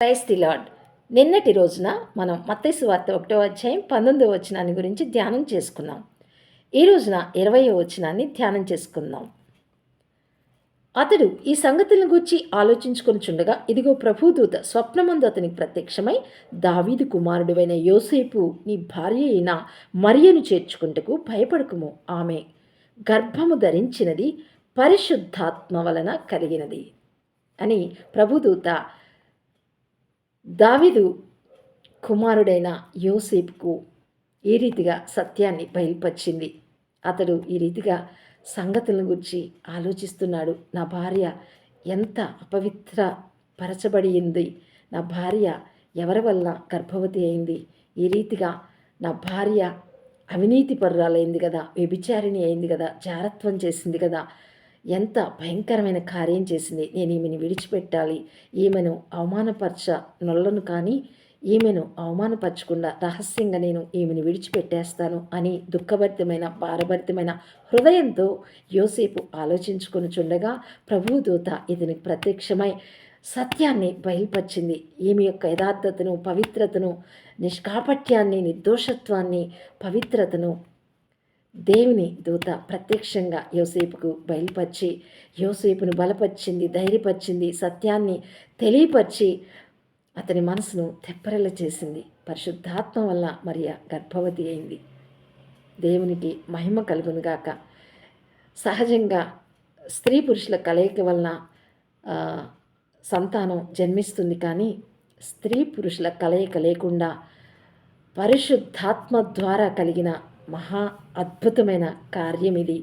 Praise the lord. నిన్నటి రోజున మనం మత్తయి సువార్త 1వ అధ్యాయం 19వ వచనాన్ని గురించి ధ్యానం చేసుకున్నాం. ఈ రోజున 20వ వచనాన్ని ధ్యానం చేసుకుందాం. అతడు ఈ సంగతులను గూర్చి ఆలోచించుకొనుచుండగా ఇదిగో ప్రభుదూత స్వప్నమందు అతనికి ప్రత్యక్షమై, దావీదు కుమారుడువైన యోసేపు, నీ భార్య అయిన మరియను చేర్చుకుంటకు భయపడకుము, ఆమె గర్భము ధరించినది పరిశుద్ధాత్మ వలన కలిగినది అని ప్రభుదూత దావీదు కుమారుడైన యోసేపుకు ఈ రీతిగా సత్యాన్ని బయలుపరిచింది. అతడు ఈ రీతిగా సంగతులను గురించి ఆలోచిస్తున్నాడు. నా భార్య ఎంత అపవిత్ర పరచబడింది, నా భార్య ఎవరి వల్ల గర్భవతి అయింది, ఈ రీతిగా నా భార్య అవినీతి పరురాలైంది కదా, వ్యభిచారిణి అయింది కదా, జారత్వం చేసింది కదా, ఎంత భయంకరమైన కార్యం చేసింది, నేను ఈమెను విడిచిపెట్టాలి, ఈమెను నొల్లను కానీ ఈమెను అవమానపరచకుండా రహస్యంగా నేను ఈమెను విడిచిపెట్టేస్తాను అని దుఃఖభరితమైన భారభరితమైన హృదయంతో యోసేపు ఆలోచించుకొనుచుండగా ప్రభుదూత ఇతనికి ప్రత్యక్షమై సత్యాన్ని బయలుపరిచింది. ఈమె యొక్క యథార్థతను, పవిత్రతను, నిష్కాపట్యాన్ని, నిర్దోషత్వాన్ని, పవిత్రతను దేవుని దూత ప్రత్యక్షంగా యోసేపుకు బయలుపరిచి యోసేపును బలపరిచింది, ధైర్యపరిచింది, సత్యాన్ని తెలియపరిచి అతని మనసును తెప్పరెల చేసింది. పరిశుద్ధాత్మ వల్ల మరియ గర్భవతి అయింది. దేవునికి మహిమ కలుగునుగాక. సహజంగా స్త్రీ పురుషుల కలయిక వలన సంతానం జన్మిస్తుంది, కానీ స్త్రీ పురుషుల కలయిక లేకుండా పరిశుద్ధాత్మ ద్వారా కలిగిన మహా అద్భుతమైన కార్యం ఇది.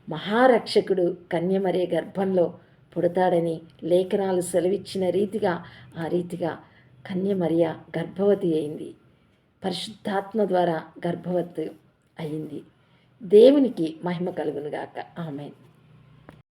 మహారక్షకుడు కన్యమరే గర్భంలో పుడతాడని లేఖనాలు సెలవిచ్చిన రీతిగా ఆ రీతిగా కన్యమరియ గర్భవతి అయింది. పరిశుద్ధాత్మ ద్వారా గర్భవతి అయింది. దేవునికి మహిమ కలుగునుగాక. ఆమేన్.